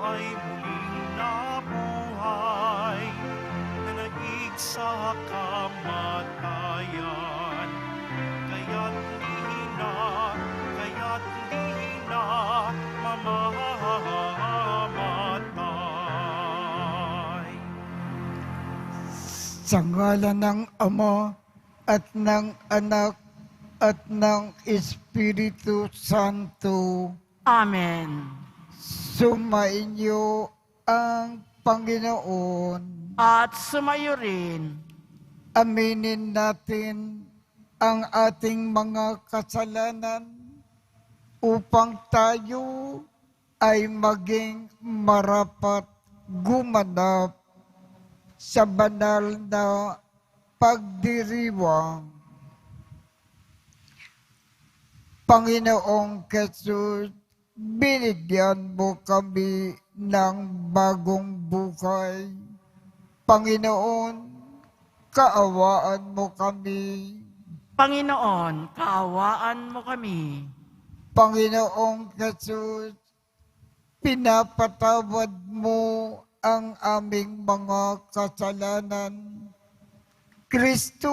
ay muling nabuhay, nanaig sa kamatayan. Kaya't di na mamamatay. Sa ngalan ng Ama at ng Anak at ng Espiritu Santo, Amen. sumainyo ang Panginoon. At sumayo rin. Aminin natin ang ating mga kasalanan upang tayo ay maging marapat gumanap sa banal na pagdiriwang. Panginoong Jesus, binigyan mo kami ng bagong buhay. Panginoon, kaawaan mo kami. Panginoon, kaawaan mo kami. Panginoong Jesus, pinapatawad mo ang aming mga kasalanan. Kristo,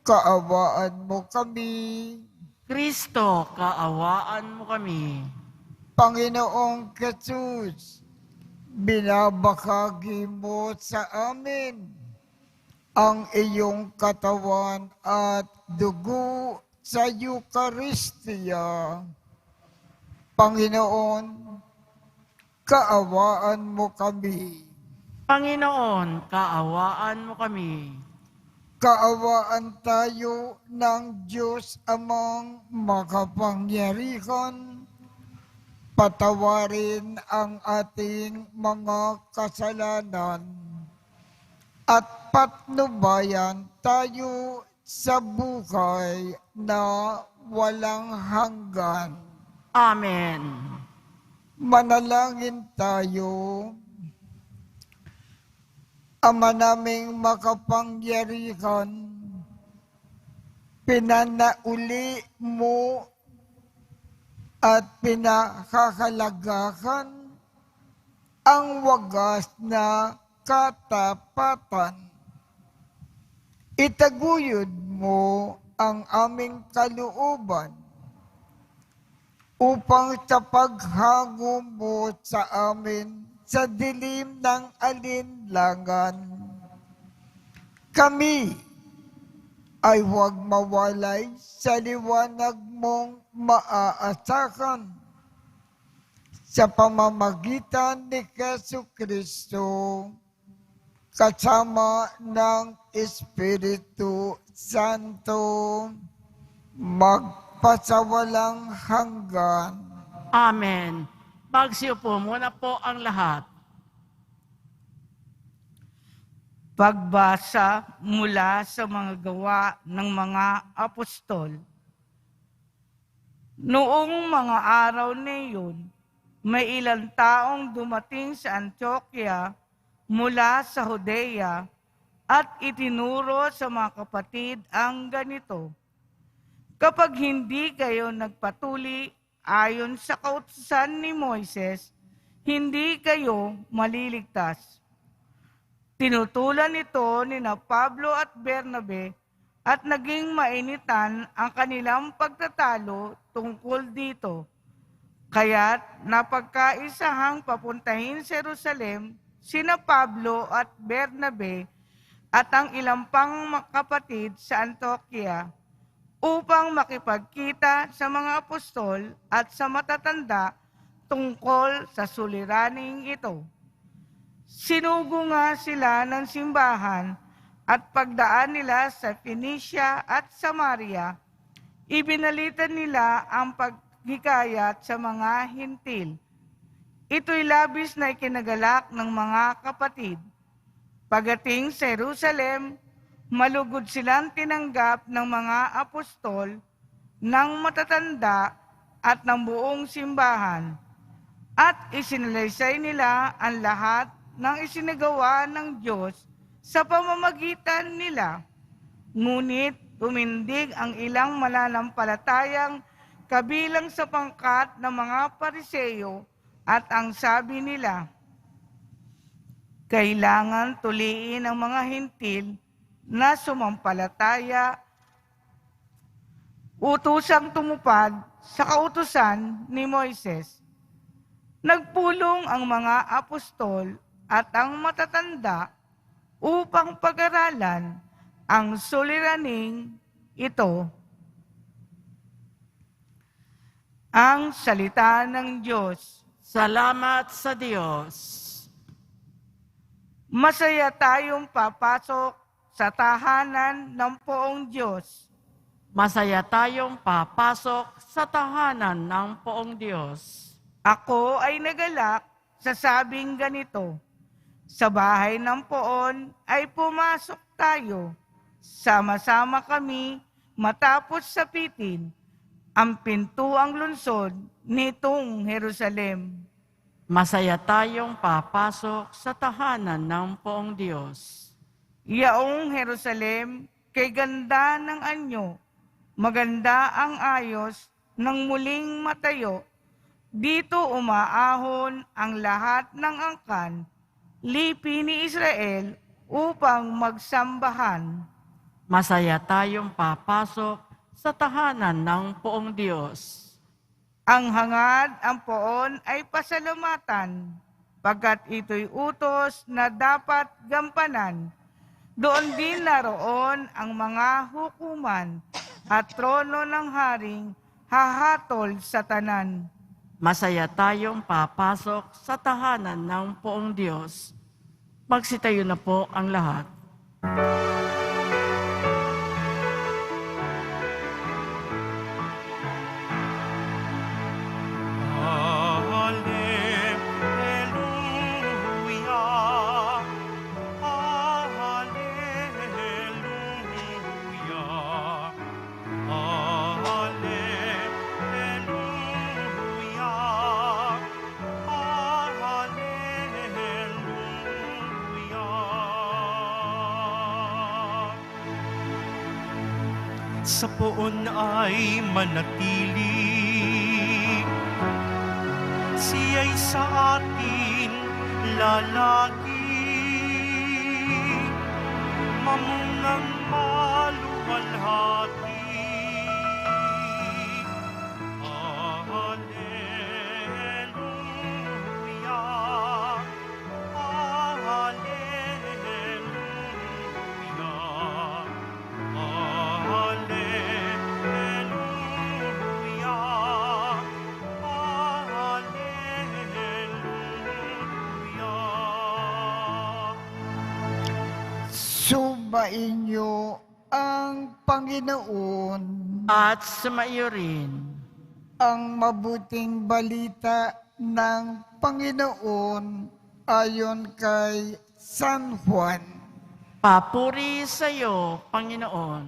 kaawaan mo kami. Kristo, kaawaan mo kami. Panginoong Jesus, binabahagi mo sa amin ang iyong katawan at dugo sa Eucharistia. Panginoon, kaawaan mo kami. Panginoon, kaawaan mo kami. Kaawaan tayo ng Diyos Amang makapangyarihan. Patawarin ang ating mga kasalanan at patnubayan tayo sa buhay na walang hanggan. Amen. Manalangin tayo. Ama naming makapangyarihan, pinanauli mo at pinakahalagahan ang wagas na katapatan. Itaguyod mo ang aming kalooban upang sa paghango mo sa amin sa dilim ng alinlangan, kami ay huwag mawalay sa liwanag mong maaasahan sa pamamagitan ni Jesucristo kasama ng Espiritu Santo magpasawalang hanggan. Amen. Magsiupo muna po ang lahat. Pagbasa mula sa mga gawa ng mga apostol. Noong mga araw na iyon, may ilang taong dumating sa Antioquia mula sa Judea at itinuro sa mga kapatid ang ganito: kapag hindi kayo nagpatuli ayon sa kautusan ni Moises, hindi kayo maliligtas. Tinutulan ito ni Pablo at Bernabe at naging mainitan ang kanilang pagtatalo tungkol dito. Kaya't napagkaisahang papuntahin sa Jerusalem sina Pablo at Bernabe at ang ilang pang kapatid sa Antioquia upang makipagkita sa mga apostol at sa matatanda tungkol sa suliraning ito. Sinugo nga sila ng simbahan at pagdaan nila sa Phoenicia at Samaria, ibinalita nila ang paghikayat sa mga hintil. Ito'y labis na ikinagalak ng mga kapatid. Pagdating sa Jerusalem, malugod silang tinanggap ng mga apostol, ng matatanda at ng buong simbahan, at isinalaysay nila ang lahat ng isinagawa ng Diyos sa pamamagitan nila. Ngunit tumindig ang ilang mananampalatayang kabilang sa pangkat ng mga Pariseo At ang sabi nila, kailangan tuliin ang mga hintil na sumampalataya, utusang tumupad sa kautusan ni Moises. Nagpulong ang mga apostol at ang matatanda upang pag-aralan ang suliraning ito. Ang salita ng Diyos. Salamat sa Diyos. Masaya tayong papasok sa tahanan ng Poong Diyos. Masaya tayong papasok sa tahanan ng Poong Diyos. Ako ay nagalak sa sabing ganito, sa bahay ng Poon ay pumasok tayo. Sama-sama kami matapos sapitin ang pintuang lungsod nitong Jerusalem. Masaya tayong papasok sa tahanan ng Poong Diyos. Yaong Jerusalem, kay ganda ng anyo, maganda ang ayos ng muling matayo. Dito umaahon ang lahat ng angkan, lipi ni Israel upang magsambahan. Masaya tayong papasok sa tahanan ng Poong Diyos. Ang hangad, ang Poon ay pasalamatan, pagkat ito'y utos na dapat gampanan. Doon din naroon ang mga hukuman at trono ng haring hahatol sa tanan. Masaya tayong papasok sa tahanan ng Poong Diyos. Magsitayo na po ang lahat. Hallelujah, hallelujah, hallelujah, hallelujah. Sa Poon ay manatili, siya'y sa atin lalagi, mamunang maluwalhati. Hallelujah, hallelujah, hallelujah, hallelujah. Sumainyo ang Panginoon, At sumaiyo rin, ang mabuting balita ng Panginoon ayon kay San Juan. papuri sa iyo, Panginoon.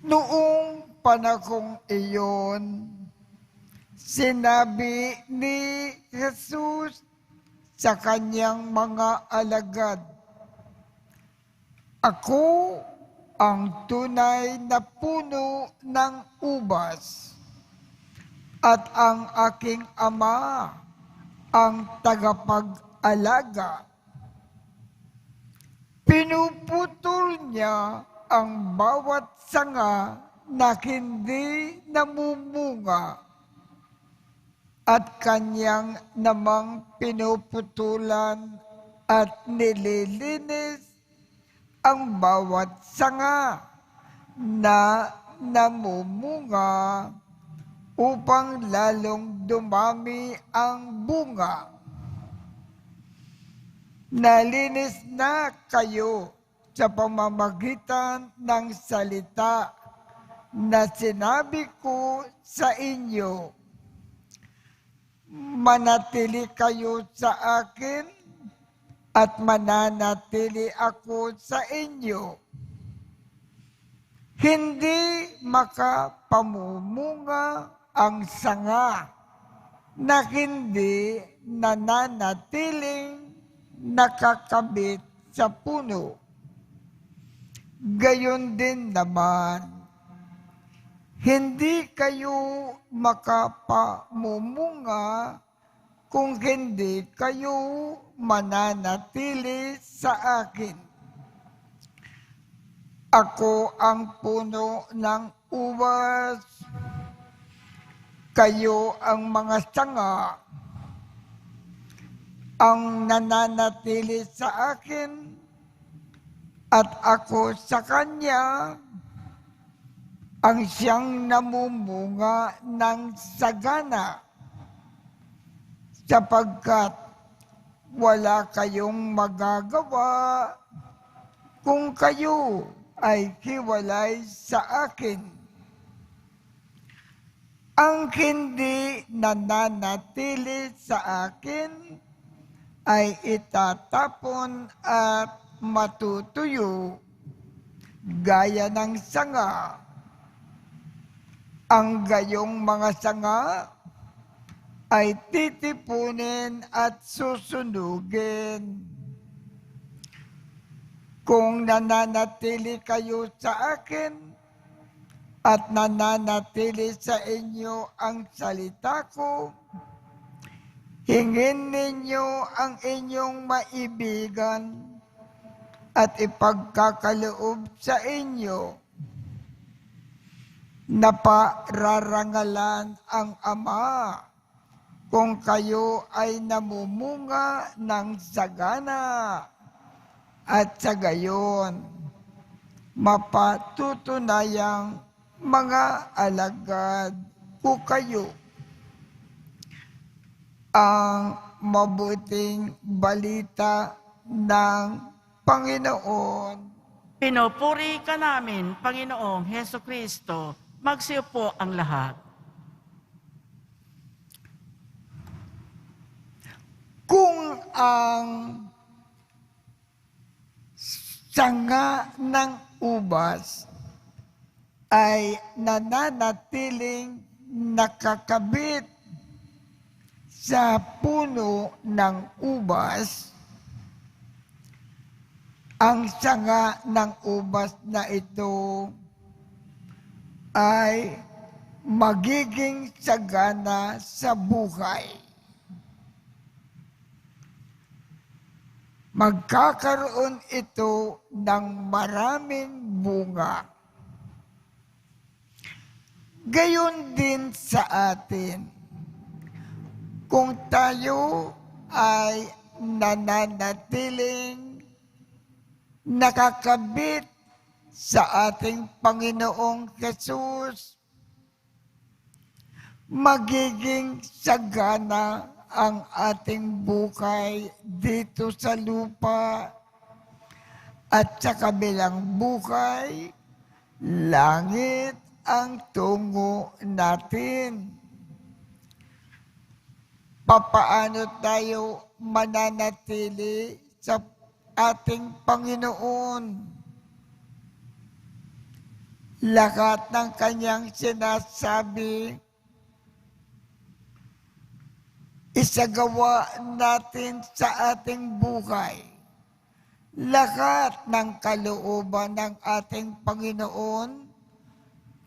Noong panahong iyon, sinabi ni Jesus sa kanyang mga alagad, "Ako ang tunay na puno ng ubas, at ang aking Ama ang tagapag-alaga. Pinuputol niya ang bawat sanga na hindi namumunga, at kanyang namang pinuputulan at nililinis ang bawat sanga na namumunga upang lalong dumami ang bunga. Nalinis na kayo sa pamamagitan ng salita na sinabi ko sa inyo. Manatili kayo sa akin at mananatili ako sa inyo. Hindi makapamumunga ang sanga na hindi nananatiling nakakabit sa puno. Gayon din naman, Hindi kayo makapamumunga kung hindi kayo mananatili sa akin. Ako ang puno ng ubas, kayo ang mga sanga. Ang nananatili sa akin at ako sa kanya, ang siyang namumunga ng sagana, sapagkat wala kayong magagawa kung kayo ay hiwalay sa akin. Ang hindi nananatili sa akin ay itatapon at matutuyo gaya ng sanga. Ang gayong mga sanga ay titipunin at susunugin. Kung nananatili kayo sa akin at nananatili sa inyo ang salita ko, hingin ninyo ang inyong maibigan at ipagkakaloob sa inyo. Napararangalan ang Ama kung kayo ay namumunga ng sagana at sa gayon mapatutunayang mga alagad ko kayo. Ang mabuting balita ng Panginoon. Pinupuri ka namin, Panginoong Heso Kristo. Magsiupo ang lahat. Kung ang sanga ng ubas ay nananatiling nakakabit sa puno ng ubas, ang sanga ng ubas na ito ay magiging sagana sa buhay. Magkakaroon ito ng maraming bunga. Gayon din sa atin. Kung tayo ay nananatiling nakakabit sa ating Panginoong Jesus, magiging sagana ang ating buhay dito sa lupa at sa kabilang buhay, langit ang tungo natin. Papaano tayo mananatili sa ating Panginoon? Lahat ng kanyang sinasabi, isagawa natin sa ating buhay. Lahat ng kalooban ng ating Panginoon,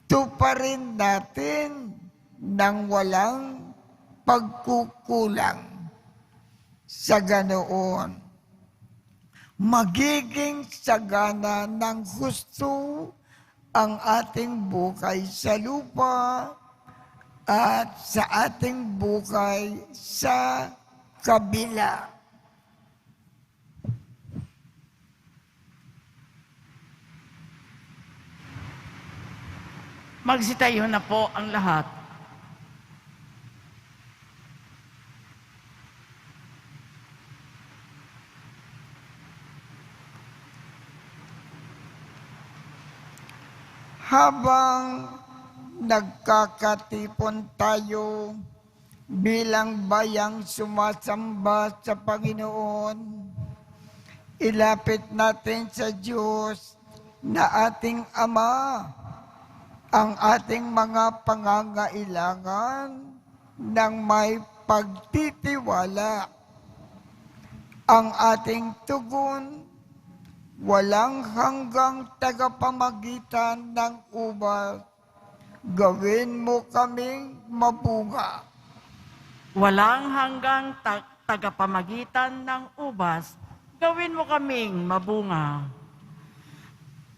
tuparin natin nang walang pagkukulang. Sa ganoon, magiging sagana ng husto ang ating buhay sa lupa at sa ating buhay sa kabila. Magsitayo na po ang lahat. Habang nagkakatipon tayo bilang bayang sumasamba sa Panginoon, ilapit natin sa Diyos na ating Ama ang ating mga pangangailangan ng may pagtitiwala. Ang ating tugon, walang hanggang tagapamagitan ng ubas gawin mo kaming mabunga. Walang hanggang tagapamagitan ng ubas, gawin mo kaming mabunga.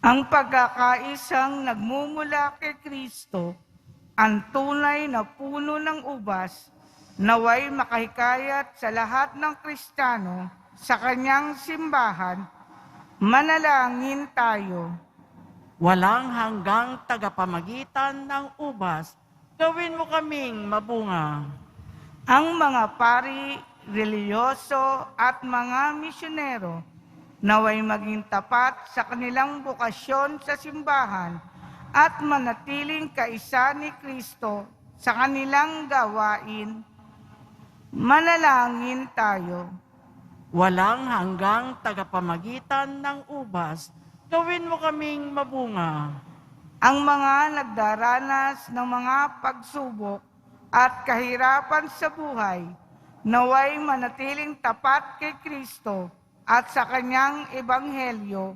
Ang pagkakaisang nagmumula kay Kristo, ang tunay na puno ng ubas, naway makahikayat sa lahat ng Kristiyano sa kanyang simbahan. Manalangin tayo. Walang hanggang tagapamagitan ng ubas, gawin mo kaming mabunga. Ang mga pari, reliyoso at mga misyonero naway maging tapat sa kanilang bukasyon sa simbahan at manatiling kaisa ni Kristo sa kanilang gawain. Manalangin tayo. Walang hanggang tagapamagitan ng ubas, gawin mo kaming mabunga. Ang mga nagdaranas ng mga pagsubok at kahirapan sa buhay, naway manatiling tapat kay Kristo at sa kanyang ebanghelyo.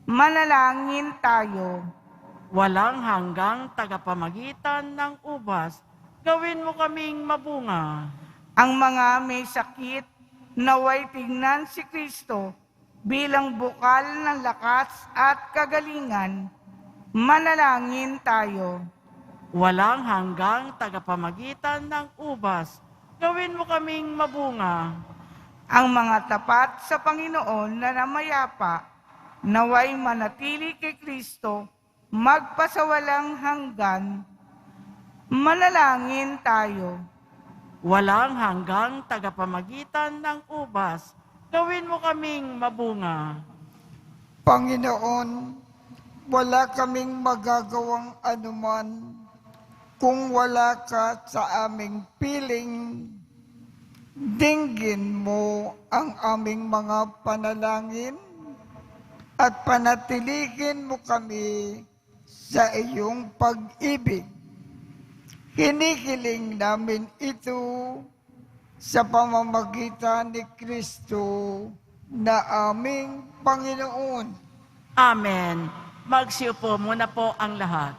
Manalangin tayo. Walang hanggang tagapamagitan ng ubas, gawin mo kaming mabunga. Ang mga may sakit, naway tingnan si Kristo bilang bukal ng lakas at kagalingan. Manalangin tayo. Walang hanggang tagapamagitan ng ubas, gawin mo kaming mabunga. Ang mga tapat sa Panginoon na namayapa, naway manatili kay Kristo, magpasawalang hanggan. Manalangin tayo. Walang hanggang tagapamagitan ng ubas, gawin mo kaming mabunga. Panginoon, wala kaming magagawang anuman kung wala ka sa aming piling. Dinggin mo ang aming mga panalangin at panatilihin mo kami sa iyong pag-ibig. Hinihiling namin ito sa pamamagitan ni Kristo na aming Panginoon. Amen. Magsiupo muna po ang lahat.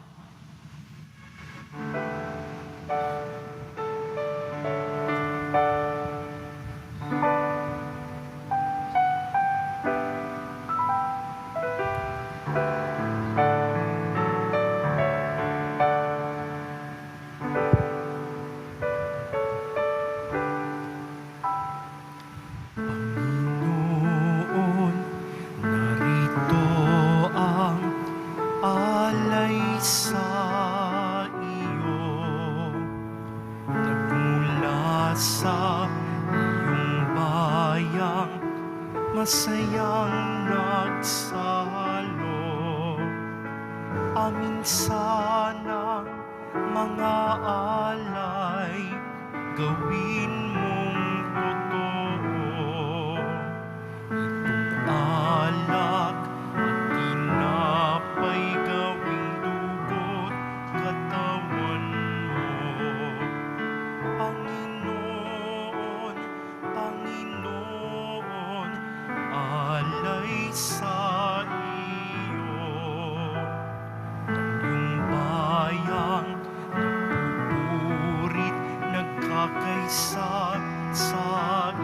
Panginoon, narito ang alay sa iyo. Nagmula sa iyong bayang masayang nagsalo. Amin sanang mga alay, gawin mong totoo. Itong alak at tinapay, gawing dugo't katawan mo. Panginoon, Panginoon, alay sa iyo. Iyong bayang nagpupurit, nagkakaisa sa iyo.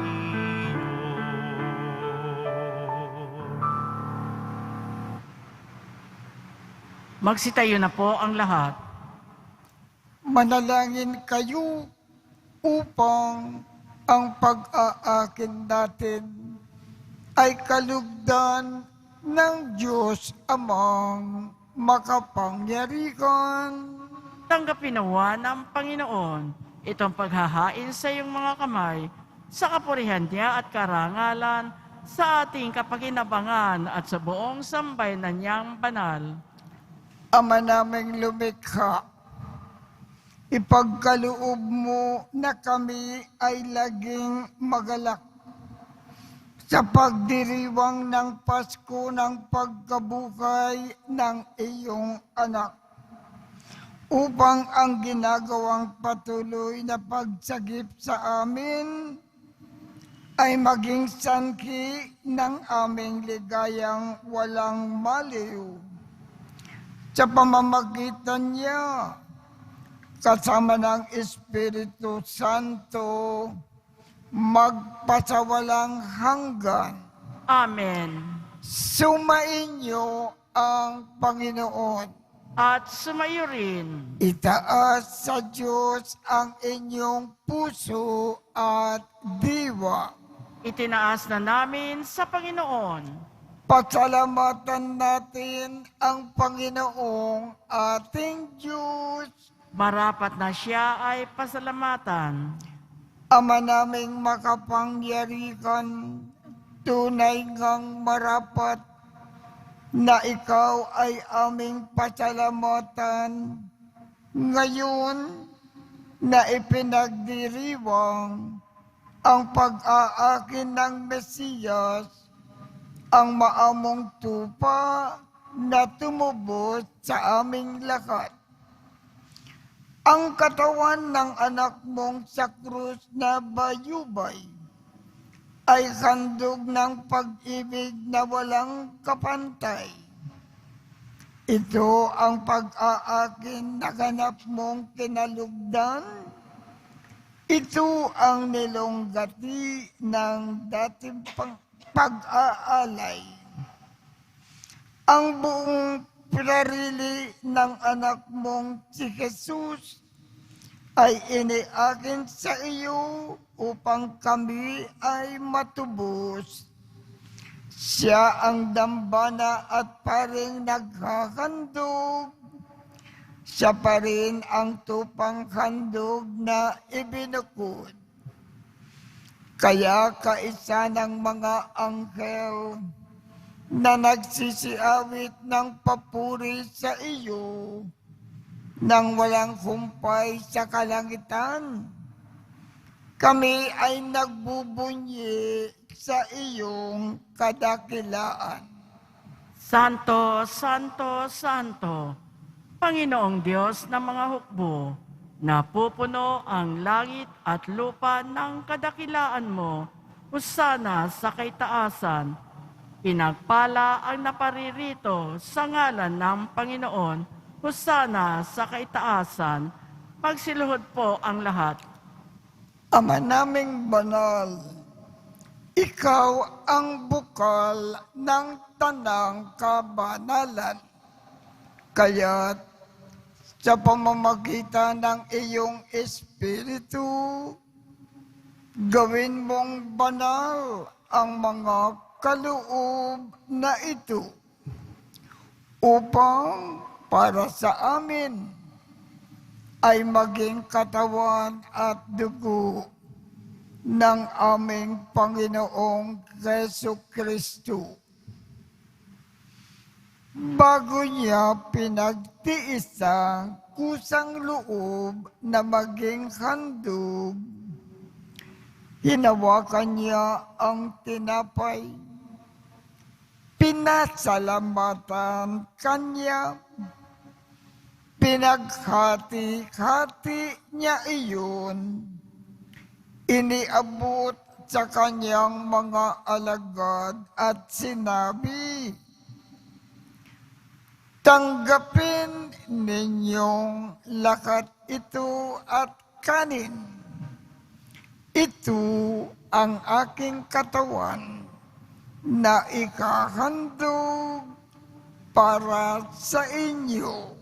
Magsitayo na po ang lahat. Manalangin kayo upang ang pag-aakin natin ay kalugdan ng Diyos Amang makapangyarihan. Tanggapin nawa ng Panginoon itong paghahain sa iyong mga kamay sa kapurihan niya at karangalan sa ating kapakinabangan at sa buong sambayanan niyang banal. Ama naming lumikha, ipagkaloob mo na kami ay laging magalak sa pagdiriwang ng Pasko ng pagkabuhay ng iyong anak, upang ang ginagawang patuloy na pagsagip sa amin ay maging sanhi ng aming ligayang walang maliw. Sa pamamagitan niya, kasama ng Espiritu Santo, magpasawalang hanggan. Amen. Sumainyo ang Panginoon. At sumayo rin. Itaas sa Diyos ang inyong puso at diwa. Itinaas na namin sa Panginoon. Pasalamatan natin ang Panginoong ating Diyos. Marapat na siya ay pasalamatan. Ama naming makapangyarihan, tunay ngang marapat na ikaw ay aming pasalamatan. Ngayon na ipinagdiriwang ang pag-aakin ng Mesiyas, ang maamong tupa na tumubos sa aming lahat. Ang katawan ng anak mong sa krus na bayubay ay handog ng pag-ibig na walang kapantay. Ito ang pag-aakin na ganap mong kinalugdan. Ito ang nilonggati ng dating pag-aalay. Ang buong pinarili ng anak mong si Jesus ay iniakin sa iyo upang kami ay matubos. Siya ang dambana at paring naghahandog. Siya pa rin ang tupang handog na ibinukod. Kaya kaisa ng mga anghel na nagsisiawit ng papuri sa iyo nang walang humpay sa kalangitan. Kami ay nagbubunyi sa iyong kadakilaan. Santo, Santo, Santo, Panginoong Diyos ng mga hukbo, napupuno ang langit at lupa ng kadakilaan mo, husana sa kaitaasan. Pinagpala ang naparirito sa ngalan ng Panginoon, husana sa kaitaasan. Magsiluhod po ang lahat. Ama naming banal, ikaw ang bukal ng tanang kabanalan. Kaya't sa pamamagitan ng iyong Espiritu, gawin mong banal ang mga kaloob na ito upang para sa amin ay maging katawan at dugo ng aming Panginoong Jesucristo. Bago niya pinagtiis ang kusang loob na maging handog, hinawakan niya ang tinapay. Pinasalamatan kanya. Pinaghati-hati niya iyon. Iniabot sa kanyang mga alagad at sinabi, tanggapin ninyong lakat ito at kanin. Ito ang aking katawan na ikahandog para sa inyo.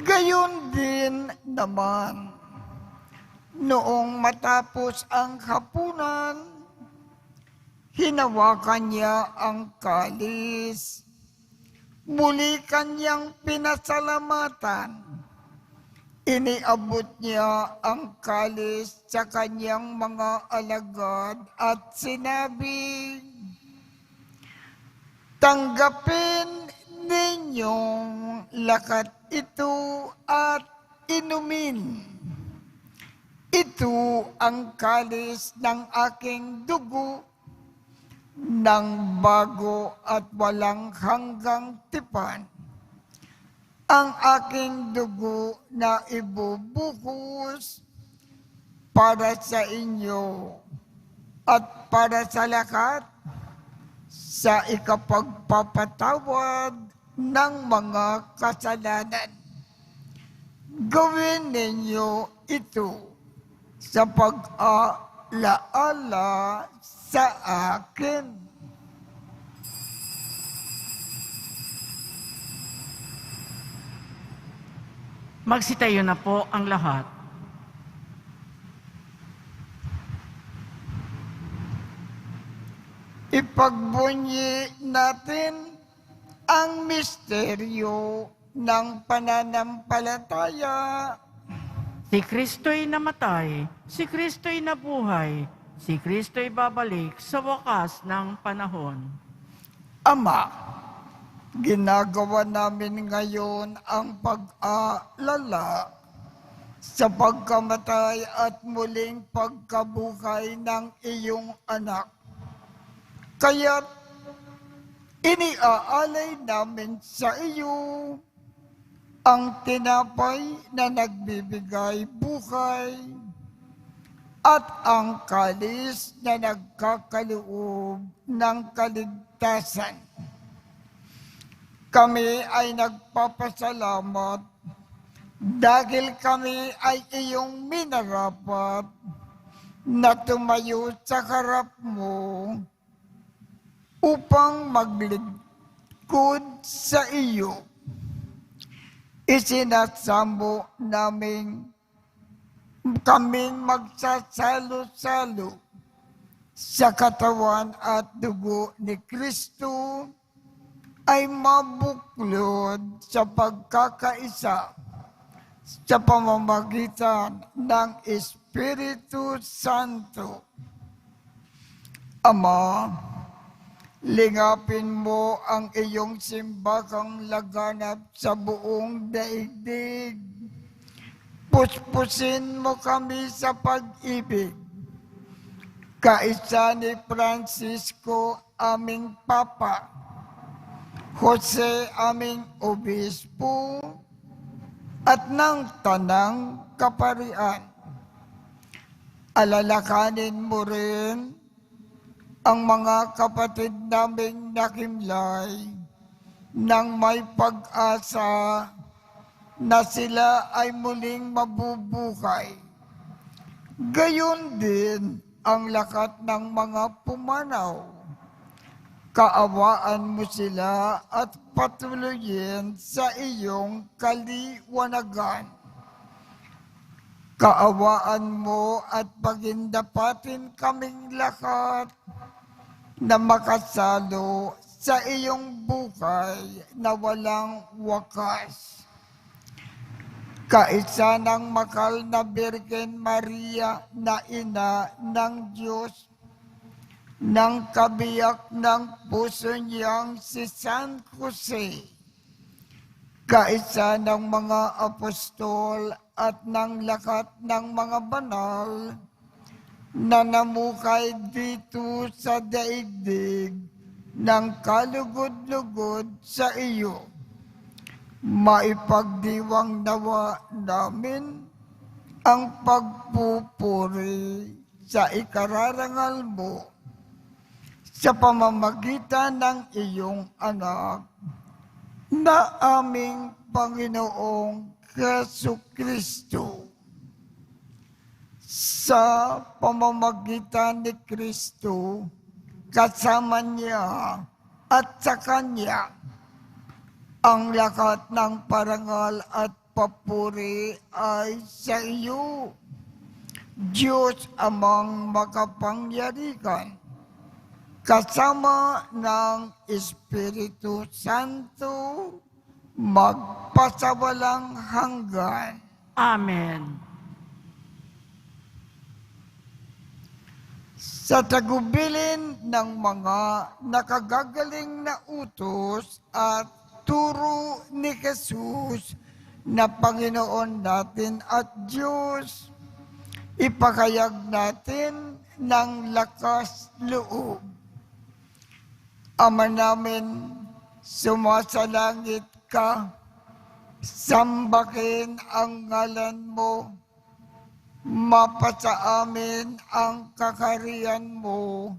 Gayon din naman, noong matapos ang hapunan, hinawakan niya ang kalis. Muli kanyang pinasalamatan. Iniabot niya ang kalis sa kanyang mga alagad at sinabi, tanggapin ninyong lakat ito at inumin. Ito ang kalis ng aking dugo ng bago at walang hanggang tipan. Ang aking dugo na ibubuhos para sa inyo at para sa lahat sa ikapagpapatawad ng mga kasalanan. Gawin ninyo ito sa pag-alaala sa akin. Magsitayo na po ang lahat. Ipagbunyi natin ang misteryo ng pananampalataya. Si Kristo'y namatay, si Kristo'y nabuhay, si Kristo'y babalik sa wakas ng panahon. Ama, ginagawa namin ngayon ang pag-aalala sa pagkamatay at muling pagkabuhay ng iyong anak. Kaya't iniaalay namin sa iyo ang tinapay na nagbibigay buhay at ang kalis na nagkakaloob ng kaligtasan. Kami ay nagpapasalamat dahil kami ay iyong minarapat na tumayo sa harap mo upang maglingkod sa iyo. Isinasamo namin kaming magsasalo-salo sa katawan at dugo ni Kristo ay mabuklod sa pagkakaisa sa pamamagitan ng Espiritu Santo. Ama, lingapin mo ang iyong simbahang laganap sa buong daigdig. Puspusin mo kami sa pag-ibig. Kaisa ni Francisco, aming Papa, Jose, aming Obispo, at ng Tanang Kaparian. Alalakanin mo rin ang mga kapatid naming nakimlay nang may pag-asa na sila ay muling mabubuhay. Gayon din ang lakat ng mga pumanaw. Kaawaan mo sila at patuloyin sa iyong kaliwanagan. Kaawaan mo at pagindapatin kaming lahat na makasalo sa iyong buhay na walang wakas. Kaisa ng makal na Birhen Maria na ina ng Diyos, ng kabiyak ng puso niyang si San Jose, kaisa ng mga apostol at ng lahat ng mga banal na namukay dito sa daigdig ng kalugod-lugod sa iyo. Maipagdiwang nawa namin ang pagpupuri sa ikararangal mo sa pamamagitan ng iyong anak na aming Panginoong Jesucristo. Sa pamamagitan ni Kristo, kasama niya at sa Kanya, ang lahat ng parangal at papuri ay sa iyo, Diyos amang makapangyarihan, kasama ng Espiritu Santo, magpasawalang hanggan. Amen. Sa tagubilin ng mga nakagagaling na utos at turo ni Jesus na Panginoon natin at Diyos, ipakayag natin ng lakas loob. Ama namin, sumasalangit ka, sambahin ang ngalan mo, mapasa amin ang kakarian mo.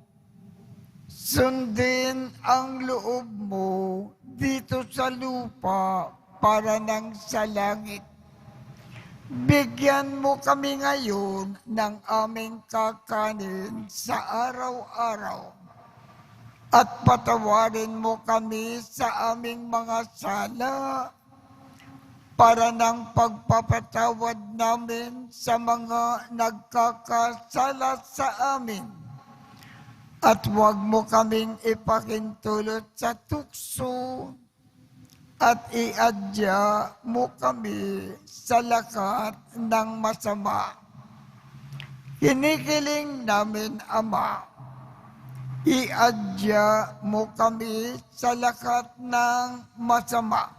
Sundin ang loob mo dito sa lupa para nang sa langit. Bigyan mo kami ngayon ng aming kakanin sa araw-araw. At patawarin mo kami sa aming mga sala para ng pagpapatawad namin sa mga nagkakasala sa amin. At huwag mo kaming ipakintulot sa tukso at iadya mo kami sa lakat ng masama. Kinikiling namin, Ama, iadya mo kami sa lakat ng masama.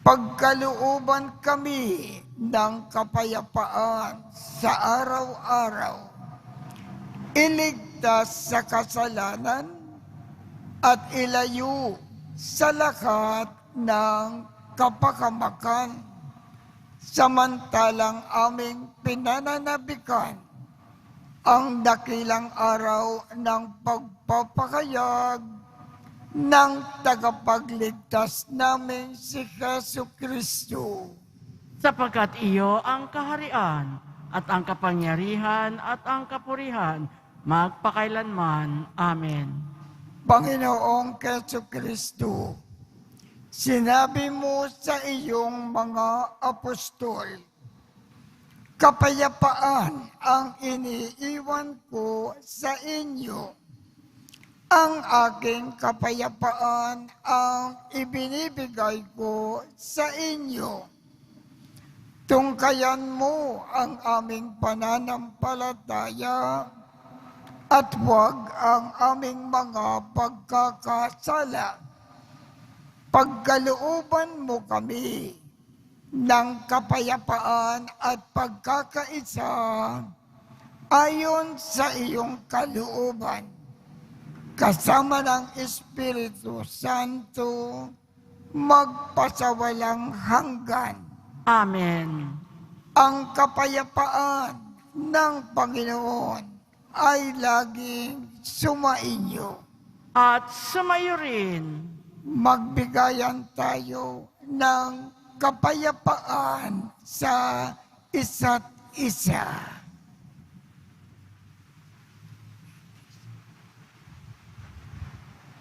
Pagkalooban kami ng kapayapaan sa araw-araw. Iligtas sa kasalanan at ilayo sa lahat ng kapakamakan, samantalang aming pinananabikan ang dakilang araw ng pagpapakayag ng tagapagligtas namin si Jesucristo. Sapagkat iyo ang kaharian at ang kapangyarihan at ang kapurihan magpakailanman. Amen. Panginoong Jesucristo, sinabi mo sa iyong mga apostol, kapayapaan ang iniiwan ko sa inyo. Ang aking kapayapaan ang ibinibigay ko sa inyo. Tungkayan mo ang aming pananampalataya at huwag ang aming mga pagkakasala. Pagkalooban mo kami ng kapayapaan at pagkakaisa ayon sa iyong kalooban, kasama ng Espiritu Santo, magpasawalang hanggan. Amen. Ang kapayapaan ng Panginoon ay laging sumainyo. At sumayo rin. Magbigayan tayo ng kapayapaan sa isa't isa.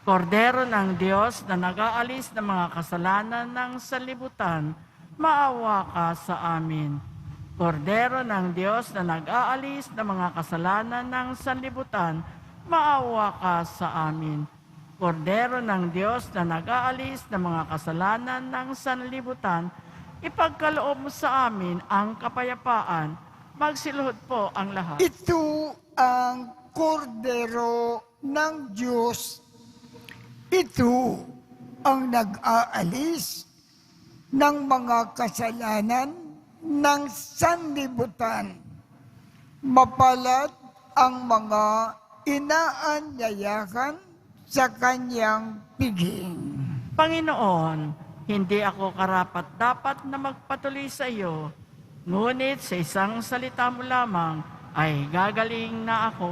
Kordero ng Diyos na nag-aalis ng mga kasalanan ng sanlibutan, maawa ka sa amin. Kordero ng Diyos na nag-aalis ng mga kasalanan ng sanlibutan, maawa ka sa amin. Kordero ng Diyos na nag-aalis ng mga kasalanan ng sanlibutan, ipagkaloob mo sa amin ang kapayapaan. Magsiluhod po ang lahat. Ito ang kordero ng Diyos. Ito ang nag-aalis ng mga kasalanan ng sanlibutan. Mapalad ang mga inaanyayahan sa kanyang piging. Panginoon, hindi ako karapat-dapat na magpatuloy sa iyo, ngunit sa isang salita mo lamang ay gagaling na ako.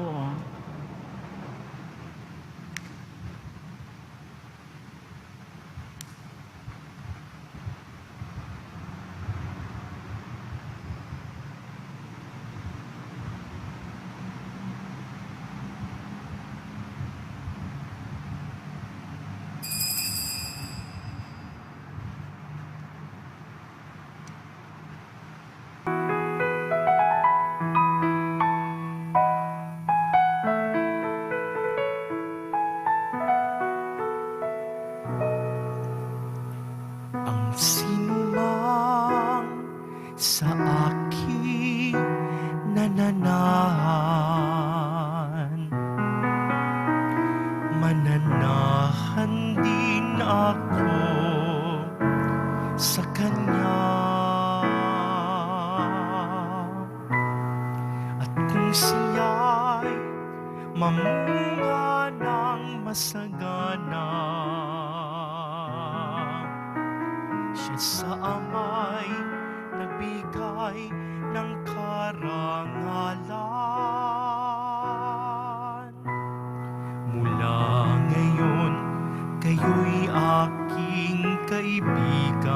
Ang sinumang sa akin nananahan, mananahan din ako sa Kanya. At kung siya'y mamunga ng masagana, siya sa ama'y nagbigay ng karangalan. Mula ngayon, kayo'y aking kaibigan.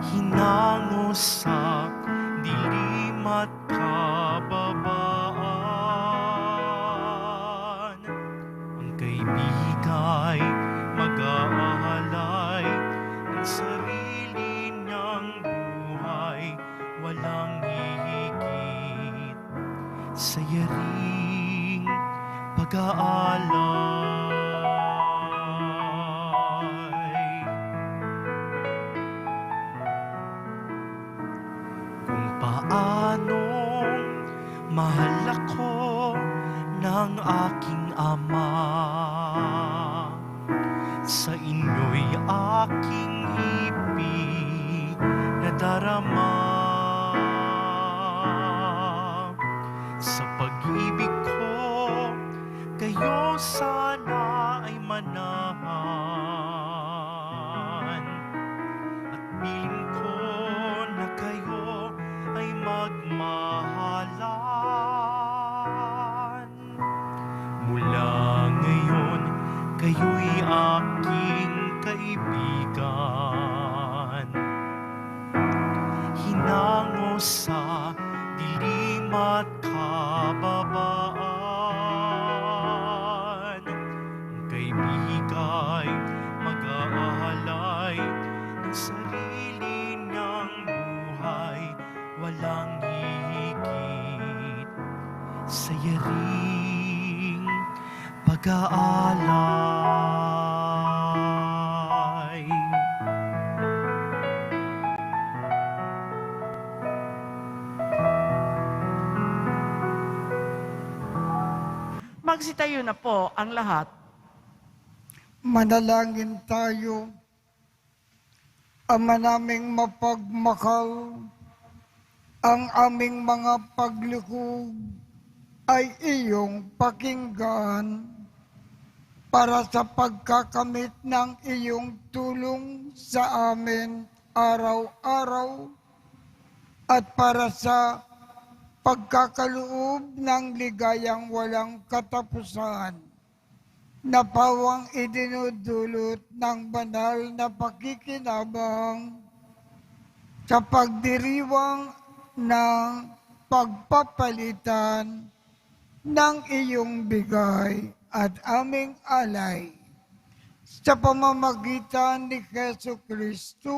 Hinango sa dilim at kababaan. Ang kaibigay mag-aalay ng sarili niyang buhay, walang hihigit sa yaring pag-aalay. Kung paanong mahal ako ng aking Ama, sa inyo'y aking ibig na darama. Sa pag-ibig ko, kayo sana ay manahan. At piling ko na kayo ay magmahalan. Mula ngayon, kayo'y aking kaibigan. Hinango sa dilim at kababaan. Ang kaibigay mag-aalay ng sarili niyang buhay, walang higit sa yaring pag-aalay. Magsitayo na po ang lahat. Manalangin tayo. Ama naming mapagmakal, ang aming mga paglukog ay iyong pakinggan para sa pagkakamit ng iyong tulong sa amin araw-araw at para sa pagkakaloob ng ligayang walang katapusan na pawang idinudulot ng banal na pakikinabang sa pagdiriwang ng pagpapalitan ng iyong bigay at aming alay sa pamamagitan ni Jesucristo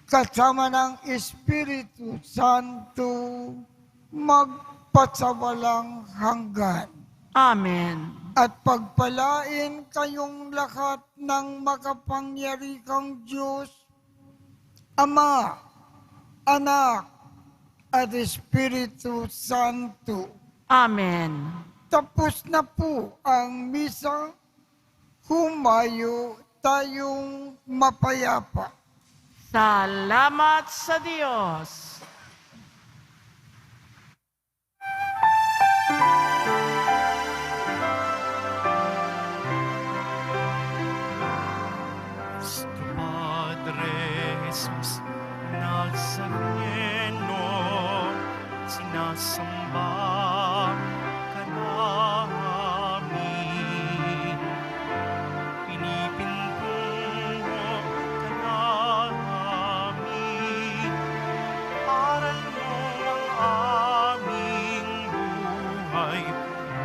kasama ng Espiritu Santo magpasawalang hanggan. Amen. At pagpalain kayong lahat ng makapangyarihang Diyos, Ama, Anak, at Espiritu Santo. Amen. Tapos na po ang misa, humayo tayong mapayapa. Salamat sa Diyos. Nuestro Padre Jesus Nazareno, sinasamba ka namin. Pinipintungo ka namin. Aral mo ang aming buhay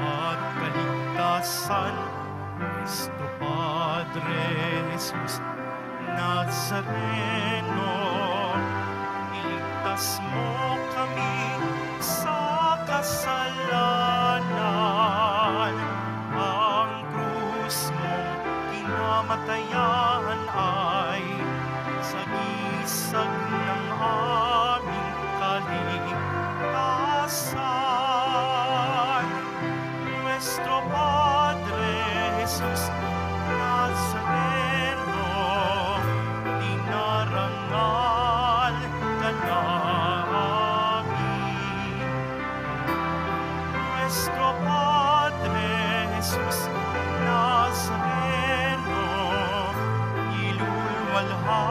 at kaligtasan. Nuestro Padre Jesus Nazareno, iligtas mo kami sa kasalanan. Ang krus mo kinamatayan ay sagisag ng aming kaligtasan. Nuestro Padre Jesus Nazareno, dinarangal ka namin. Nuestro Padre Jesus Nazareno, iluluwalhati